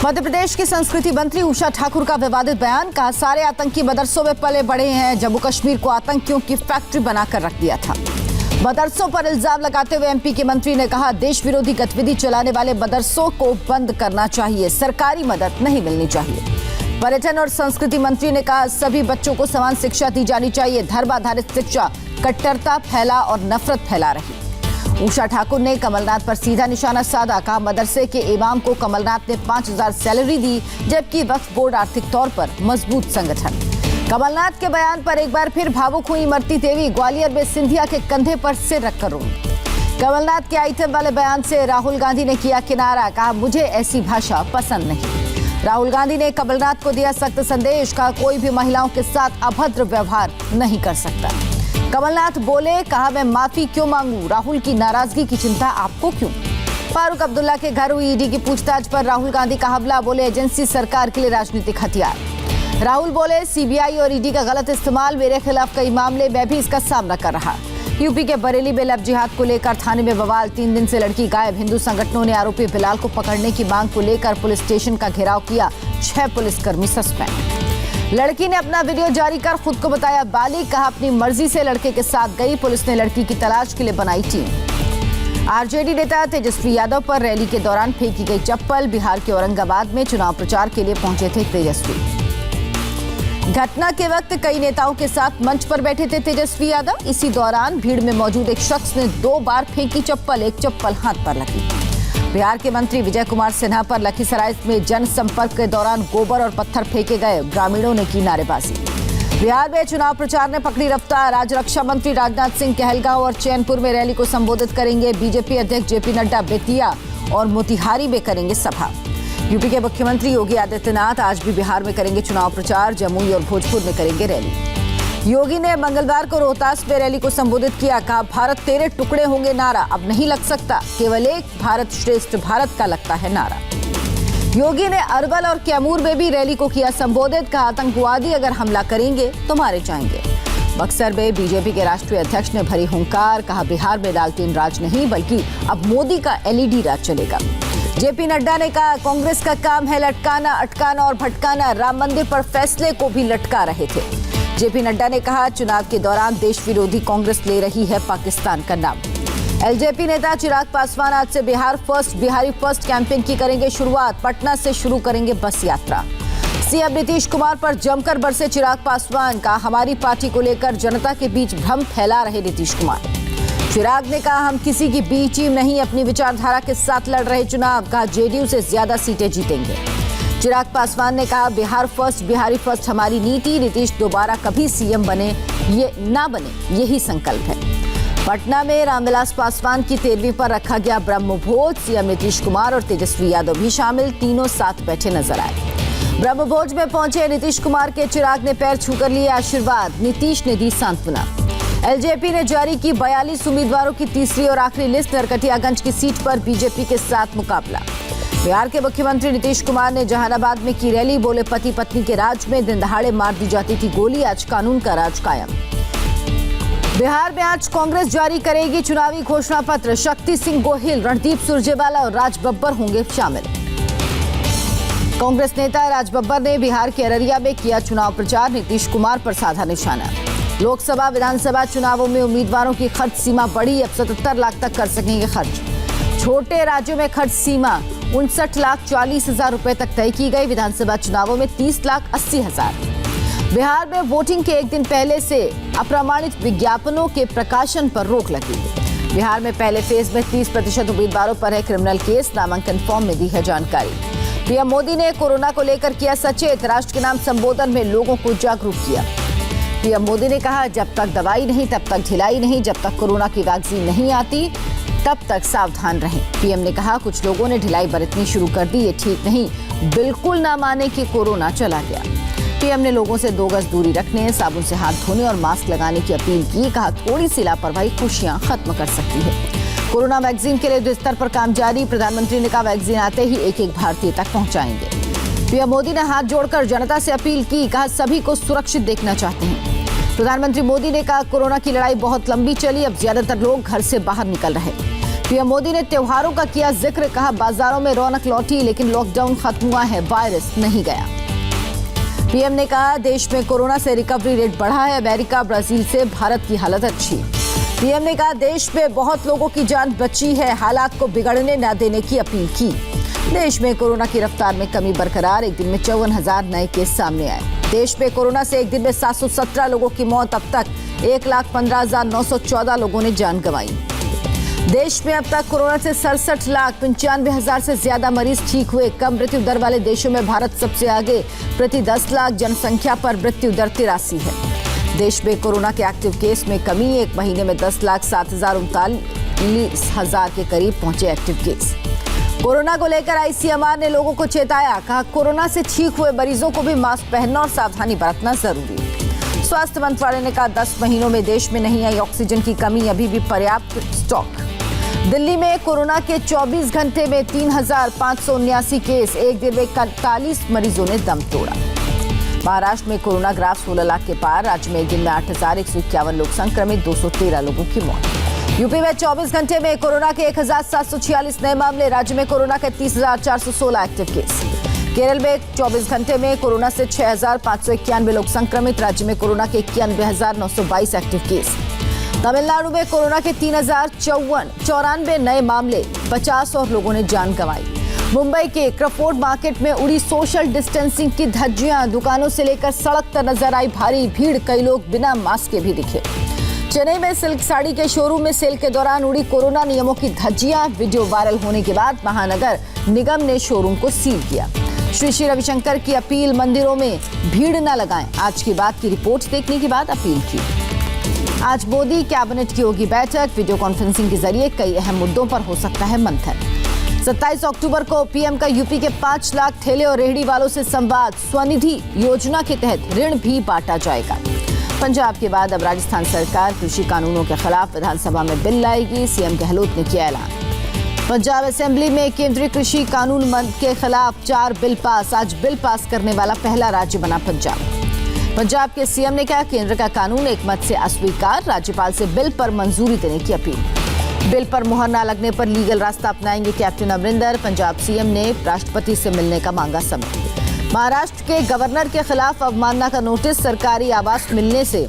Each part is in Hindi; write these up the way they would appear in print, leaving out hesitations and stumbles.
मध्य प्रदेश की संस्कृति मंत्री उषा ठाकुर का विवादित बयान। कहा, सारे आतंकी मदरसों में पले बढ़े हैं। जम्मू कश्मीर को आतंकियों की फैक्ट्री बनाकर रख दिया था। मदरसों पर इल्जाम लगाते हुए एमपी के मंत्री ने कहा, देश विरोधी गतिविधि चलाने वाले मदरसों को बंद करना चाहिए, सरकारी मदद नहीं मिलनी चाहिए। पर्यटन और संस्कृति मंत्री ने कहा, सभी बच्चों को समान शिक्षा दी जानी चाहिए। धर्म आधारित शिक्षा कट्टरता फैला और नफरत फैला रही। उषा ठाकुर ने कमलनाथ पर सीधा निशाना साधा। कहा, मदरसे के इमाम को कमलनाथ ने 5,000 सैलरी दी, जबकि वक्फ बोर्ड आर्थिक तौर पर मजबूत संगठन। कमलनाथ के बयान पर एक बार फिर भावुक हुई इमरती देवी। ग्वालियर में सिंधिया के कंधे पर सिर रखकर रोई। कमलनाथ के आइटम वाले बयान से राहुल गांधी ने किया किनारा। कहा, मुझे ऐसी भाषा पसंद नहीं। राहुल गांधी ने कमलनाथ को दिया सख्त संदेश। कहा, कोई भी महिलाओं के साथ अभद्र व्यवहार नहीं कर सकता। कमलनाथ बोले, कहा, मैं माफी क्यों मांगू, राहुल की नाराजगी की चिंता आपको क्यों। फारूक अब्दुल्ला के घर हुई ईडी की पूछताछ पर राहुल गांधी का हमला। बोले, एजेंसी सरकार के लिए राजनीतिक हथियार। राहुल बोले, सीबीआई और ईडी का गलत इस्तेमाल, मेरे खिलाफ कई मामले, मैं भी इसका सामना कर रहा। यूपी के बरेली में लव जिहाद को लेकर थाने में बवाल। 3 दिन से लड़की गायब। हिंदू संगठनों ने आरोपी बिलाल को पकड़ने की मांग को लेकर पुलिस स्टेशन का घेराव किया। 6 पुलिसकर्मी सस्पेंड। लड़की ने अपना वीडियो जारी कर खुद को बताया बालिग। कहा, अपनी मर्जी से लड़के के साथ गई। पुलिस ने लड़की की तलाश के लिए बनाई टीम। आरजेडी नेता तेजस्वी यादव पर रैली के दौरान फेंकी गई चप्पल। बिहार के औरंगाबाद में चुनाव प्रचार के लिए पहुंचे थे तेजस्वी। घटना के वक्त कई नेताओं के साथ मंच पर बैठे थे तेजस्वी यादव। इसी दौरान भीड़ में मौजूद एक शख्स ने 2 बार फेंकी चप्पल। एक चप्पल हाथ पर लगी। बिहार के मंत्री विजय कुमार सिन्हा पर लखीसराय में जनसंपर्क के दौरान गोबर और पत्थर फेंके गए। ग्रामीणों ने की नारेबाजी। बिहार में चुनाव प्रचार ने पकड़ी रफ्तार। आज रक्षा मंत्री राजनाथ सिंह कहलगांव और चैनपुर में रैली को संबोधित करेंगे। बीजेपी अध्यक्ष जेपी नड्डा बेतिया और मोतिहारी में करेंगे सभा। यूपी के मुख्यमंत्री योगी आदित्यनाथ आज भी बिहार में करेंगे चुनाव प्रचार। जमुई और भोजपुर में करेंगे रैली। योगी ने मंगलवार को रोहतास में रैली को संबोधित किया। कहा, भारत तेरे टुकड़े होंगे नारा अब नहीं लग सकता, केवल एक भारत श्रेष्ठ भारत का लगता है नारा। योगी ने अरवल और कैमूर में भी रैली को किया संबोधित। कहा, आतंकवादी अगर हमला करेंगे तो मारे जाएंगे। बक्सर में बीजेपी के राष्ट्रीय अध्यक्ष ने भरी हुंकार। कहा, बिहार में लालटेन राज नहीं बल्कि अब मोदी का एलईडी राज चलेगा। जेपी नड्डा ने कहा, कांग्रेस का काम है लटकाना, अटकाना और भटकाना। राम मंदिर पर फैसले को भी लटका रहे थे। जेपी नड्डा ने कहा, चुनाव के दौरान देश विरोधी कांग्रेस ले रही है पाकिस्तान का नाम। एलजेपी नेता चिराग पासवान आज से Bihar first Bihari first campaign की करेंगे शुरुआत। पटना से शुरू करेंगे बस यात्रा। सीएम नीतीश कुमार पर जमकर बरसे चिराग पासवान। का, हमारी पार्टी को लेकर जनता के बीच भ्रम फैला रहे नीतीश कुमार। चिराग ने कहा, हम किसी की बी टीम नहीं, अपनी विचारधारा के साथ लड़ रहे चुनाव। कहा, जेडीयू से ज्यादा सीटें जीतेंगे। चिराग पासवान ने कहा, बिहार फर्स्ट बिहारी फर्स्ट हमारी नीति। नीतीश दोबारा कभी सीएम बने ये ना बने, यही संकल्प है। पटना में रामविलास पासवान की 13वीं पर रखा गया ब्रह्मभोज। सीएम नीतीश कुमार और तेजस्वी यादव भी शामिल। तीनों साथ बैठे नजर आए। ब्रह्मभोज में पहुंचे नीतीश कुमार के चिराग ने पैर छूकर लिए आशीर्वाद। नीतीश ने दी सांत्वना। एलजेपी ने जारी की 42 उम्मीदवारों की तीसरी और आखिरी लिस्ट। नरकटियागंज की सीट पर बीजेपी के साथ मुकाबला। बिहार के मुख्यमंत्री नीतीश कुमार ने जहानाबाद में की रैली। बोले, पति पत्नी के राज में दिन दहाड़े मार दी जाती थी गोली, आज कानून का राज कायम। बिहार में आज कांग्रेस जारी करेगी चुनावी घोषणा पत्र। शक्ति सिंह गोहिल, रणदीप सुरजेवाला और राज बब्बर होंगे शामिल। कांग्रेस नेता राज बब्बर ने बिहार के अररिया में किया चुनाव प्रचार। नीतीश कुमार पर साधा निशाना। लोकसभा विधानसभा चुनावों में उम्मीदवारों की खर्च सीमा बढ़ी। अब 77 लाख तक कर सकेंगे खर्च। छोटे राज्यों में खर्च सीमा 59,40,000 रुपए तक तय की गई। विधानसभा चुनावों में 30,80,000। बिहार में वोटिंग के एक दिन पहले से अप्रमाणित विज्ञापनों के प्रकाशन पर रोक लगी। बिहार में पहले फेज में 30% उम्मीदवारों पर है क्रिमिनल केस। नामांकन फॉर्म में दी है जानकारी। पीएम मोदी ने कोरोना को लेकर किया सचेत। राष्ट्र के नाम संबोधन में लोगों को जागरूक किया। पीएम मोदी ने कहा, जब तक दवाई नहीं तब तक ढिलाई नहीं, जब तक कोरोना की वैक्सीन नहीं आती तब तक सावधान रहें। पीएम ने कहा, कुछ लोगों ने ढिलाई बरतनी शुरू कर दी, ये ठीक नहीं। बिल्कुल ना माने कि कोरोना चला गया। पीएम ने लोगों से 2 गज दूरी रखने, साबुन से हाथ धोने और मास्क लगाने की अपील की। कहा, थोड़ी सी लापरवाही खुशियां खत्म कर सकती है। कोरोना वैक्सीन के लिए युद्ध स्तर पर काम जारी। प्रधानमंत्री ने कहा, वैक्सीन आते ही एक एक भारतीय तक पहुंचाएंगे। पीएम मोदी ने हाथ जोड़कर जनता से अपील की। कहा, सभी को सुरक्षित देखना चाहते हैं। प्रधानमंत्री मोदी ने कहा, कोरोना की लड़ाई बहुत लंबी चली, अब ज्यादातर लोग घर से बाहर निकल रहे। पीएम मोदी ने त्योहारों का किया जिक्र, कहा बाजारों में रौनक लौटी लेकिन लॉकडाउन खत्म हुआ है, वायरस नहीं गया। पीएम ने कहा देश में कोरोना से रिकवरी रेट बढ़ा है, अमेरिका ब्राजील से भारत की हालत अच्छी। पीएम ने कहा देश में बहुत लोगों की जान बची है, हालात को बिगड़ने न देने की अपील की। देश में कोरोना की रफ्तार में कमी बरकरार, एक दिन में 54,000 नए केस सामने आए। देश में कोरोना से एक दिन में 717 लोगों की मौत, अब तक 1,15,914 लोगों ने जान गंवाई। देश में अब तक कोरोना से 67,95,000 से ज्यादा मरीज ठीक हुए, कम मृत्यु दर वाले देशों में भारत सबसे आगे, प्रति 10 लाख जनसंख्या पर मृत्यु दर 83 है। देश में कोरोना के एक्टिव केस में कमी, एक महीने में 10,07,39,000 के करीब पहुंचे एक्टिव केस। कोरोना को लेकर आईसीएमआर ने लोगों को चेताया, कहा कोरोना से ठीक हुए मरीजों को भी मास्क पहनना और सावधानी बरतना जरूरी है। स्वास्थ्य मंत्रालय ने कहा 10 महीनों में देश में नहीं आई ऑक्सीजन की कमी, अभी भी पर्याप्त स्टॉक। दिल्ली में कोरोना के 24 घंटे में 3,579 केस, एक दिन में 41 मरीजों ने दम तोड़ा। महाराष्ट्र में कोरोना ग्राफ 16 लाख के पार, राज्य में एक दिन में 8,151 लोग संक्रमित, 213 लोगों की मौत। यूपी में 24 घंटे में कोरोना के 1,746 नए मामले, राज्य में कोरोना के 30,416 एक्टिव केस। केरल में 24 घंटे में कोरोना से 6,591 लोग संक्रमित, राज्य में कोरोना के 91,922 एक्टिव केस। तमिलनाडु में कोरोना के 3,094 नए मामले, 50 और लोगों ने जान गंवाई। मुंबई के क्रफोर्ड मार्केट में उड़ी सोशल डिस्टेंसिंग की धज्जियां, दुकानों से लेकर सड़क तक नजर आई भारी भीड़, कई लोग बिना मास्क के भी दिखे। चेन्नई में सिल्क साड़ी के शोरूम में सेल के दौरान उड़ी कोरोना नियमों की धज्जियां, वीडियो वायरल होने के बाद महानगर निगम ने शोरूम को सील किया। श्री रविशंकर की अपील, मंदिरों में भीड़ न लगाएं, आज की बात की रिपोर्ट देखने के बाद अपील की। आज मोदी कैबिनेट की होगी बैठक, वीडियो कॉन्फ्रेंसिंग के जरिए कई अहम मुद्दों पर हो सकता है मंथन। 27 अक्टूबर को पीएम का यूपी के 5 लाख ठेले और रेहड़ी वालों से संवाद, स्वनिधि योजना के तहत ऋण भी बांटा जाएगा। पंजाब के बाद अब राजस्थान सरकार कृषि कानूनों के खिलाफ विधानसभा में बिल लाएगी, सीएम गहलोत ने किया ऐलान। पंजाब असेंबली में केंद्रीय कृषि कानून के खिलाफ 4 बिल पास, आज बिल पास करने वाला पहला राज्य बना पंजाब। पंजाब के सीएम ने कहा केंद्र का कानून एक मत से अस्वीकार, राज्यपाल से बिल पर मंजूरी देने की अपील। बिल पर मुहर न लगने पर लीगल रास्ता अपनाएंगे कैप्टन अमरिंदर, पंजाब सीएम ने राष्ट्रपति से मिलने का मांगा समय। महाराष्ट्र के गवर्नर के खिलाफ अवमानना का नोटिस, सरकारी आवास मिलने से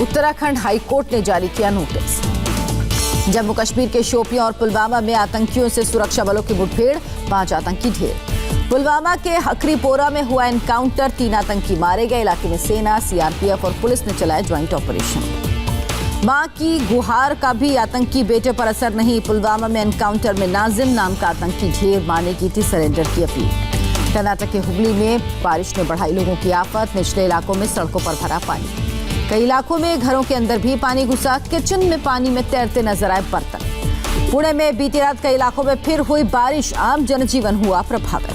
उत्तराखंड हाईकोर्ट ने जारी किया नोटिस। जम्मू कश्मीर के शोपियां और पुलवामा में आतंकियों से सुरक्षा बलों की मुठभेड़, 5 आतंकी ढेर। पुलवामा के हकरीपोरा में हुआ एनकाउंटर, 3 आतंकी मारे गए, इलाके में सेना, सीआरपीएफ और पुलिस ने चलाया ज्वाइंट ऑपरेशन। मां की गुहार का भी आतंकी बेटे पर असर नहीं, पुलवामा में एनकाउंटर में नाजिम नाम का आतंकी ढेर मारने की थी सरेंडर की अपील। कर्नाटक के हुबली में बारिश ने बढ़ाई लोगों की आफत, निचले इलाकों में सड़कों पर भरा पानी, कई इलाकों में घरों के अंदर भी पानी घुसा, किचन में पानी में तैरते नजर आए बर्तन। पुणे में बीती रात कई इलाकों में फिर हुई बारिश, आम जनजीवन हुआ प्रभावित।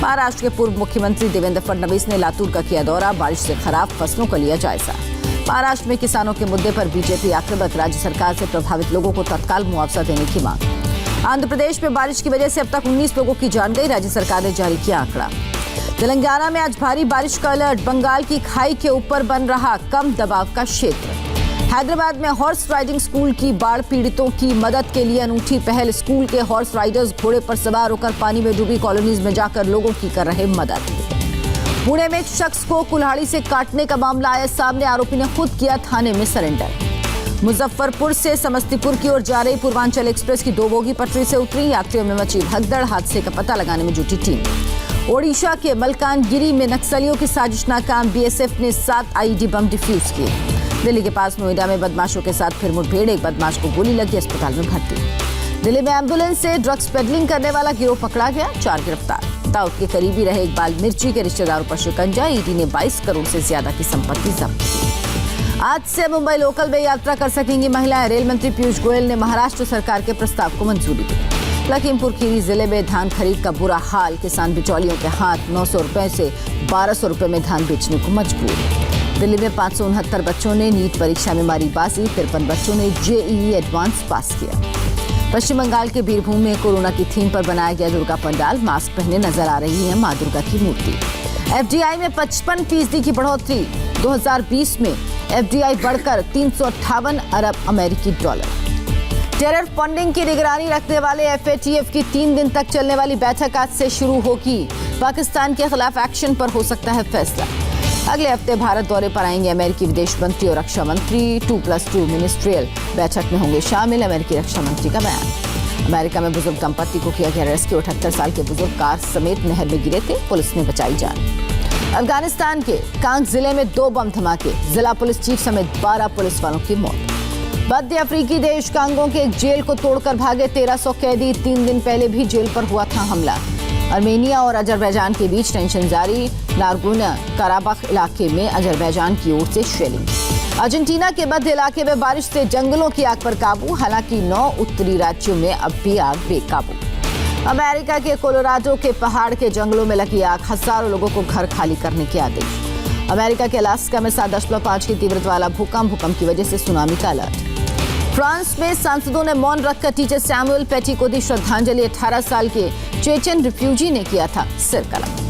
महाराष्ट्र के पूर्व मुख्यमंत्री देवेंद्र फडणवीस ने लातूर का किया दौरा, बारिश से खराब फसलों का लिया जायजा। महाराष्ट्र में किसानों के मुद्दे पर बीजेपी आक्रामक, राज्य सरकार से प्रभावित लोगों को तत्काल मुआवजा देने की मांग। आंध्र प्रदेश में बारिश की वजह से अब तक 19 लोगों की जान गई, राज्य सरकार ने जारी किया आंकड़ा। तेलंगाना में आज भारी बारिश का अलर्ट, बंगाल की खाई के ऊपर बन रहा कम दबाव का क्षेत्र। हैदराबाद में हॉर्स राइडिंग स्कूल की बाढ़ पीड़ितों की मदद के लिए अनूठी पहल, स्कूल के हॉर्स राइडर्स घोड़े पर सवार होकर पानी में डूबी कॉलोनीज में जाकर लोगों की कर रहे मदद। पुणे में एक शख्स को कुल्हाड़ी से काटने का मामला आया सामने, आरोपी ने खुद किया थाने में सरेंडर। मुजफ्फरपुर से समस्तीपुर की ओर जा रही पूर्वांचल एक्सप्रेस की 2 बोगी पटरी से उतरी, यात्रियों में मची भगदड़, हादसे का पता लगाने में जुटी टीम। ओडिशा के मलकानगिरी में नक्सलियों की साजिश नाकाम, बीएसएफ ने 7 आईईडी बम डिफ्यूज किए। दिल्ली के पास नोएडा में बदमाशों के साथ फिर मुठभेड़, एक बदमाश को गोली लगी, अस्पताल में भर्ती। दिल्ली में एम्बुलेंस से ड्रग्स पेडलिंग करने वाला गिरोह पकड़ा गया, 4 गिरफ्तार। दाऊद के करीबी रहे इकबाल मिर्ची के रिश्तेदारों पर शिकंजा, ईडी ने 22 करोड़ से ज्यादा की संपत्ति जब्त की। आज से मुंबई लोकल में यात्रा कर सकेंगी महिलाएं, रेल मंत्री पीयूष गोयल ने महाराष्ट्र सरकार के प्रस्ताव को मंजूरी दी। लखीमपुर खीरी जिले में धान खरीद का बुरा हाल, किसान बिचौलियों के हाथ, 900 रुपए से 1200 रुपए में धान बेचने को मजबूर। दिल्ली में 569 बच्चों ने नीट परीक्षा में मारी बाजी, 53 बच्चों ने जेईई एडवांस पास किया। पश्चिम बंगाल के बीरभूम में कोरोना की थीम पर बनाया गया दुर्गा पंडाल, मास्क पहने नजर आ रही है मां दुर्गा की मूर्ति। एफडीआई में 55% की बढ़ोतरी, 2020 में एफडीआई बढ़कर 358 अरब अमेरिकी डॉलर। टेरर फंडिंग की निगरानी रखने वाले FATF की 3 दिन तक चलने वाली बैठक आज से शुरू होगी। पाकिस्तान के खिलाफ एक्शन पर हो सकता है फैसला। अगले हफ्ते भारत दौरे पर आएंगे अमेरिकी विदेश मंत्री और रक्षा मंत्री। 2+2 मिनिस्ट्रियल बैठक में होंगे शामिल। अमेरिकी रक्षा मंत्री का बयान। अमेरिका में बुजुर्ग दंपति को किया गया रेस्क्यू। 78 साल के बुजुर्ग कार समेत नहर में गिरे थे, पुलिस ने बचाई जान। अफगानिस्तान के कांग जिले में 2 बम धमाके, जिला पुलिस चीफ समेत 12 पुलिस वालों की मौत। मध्य अफ्रीकी देश कांगो के एक जेल को तोड़कर भागे 1300 कैदी। 3 दिन पहले भी जेल पर हुआ था हमला। आर्मेनिया और अजरबैजान के बीच टेंशन जारी। नागोर्नो कराबाख इलाके में अजरबैजान की ओर से शेलिंग। अर्जेंटीना के मध्य इलाके में बारिश से जंगलों की आग पर काबू। हालांकि 9 उत्तरी राज्यों में अब भी आग बेकाबू। अमेरिका के कोलोराडो के पहाड़ के जंगलों में लगी आग। हजारों लोगों को घर खाली करने के आदेश। अमेरिका के अलास्का में 7.5 की तीव्रता वाला भूकंप की वजह से सुनामी का अलर्ट। फ्रांस में सांसदों ने मौन रखकर टीचर सैमुअल पेटी को दी श्रद्धांजलि। 18 साल के चेचन रिफ्यूजी ने किया था सिर कलम।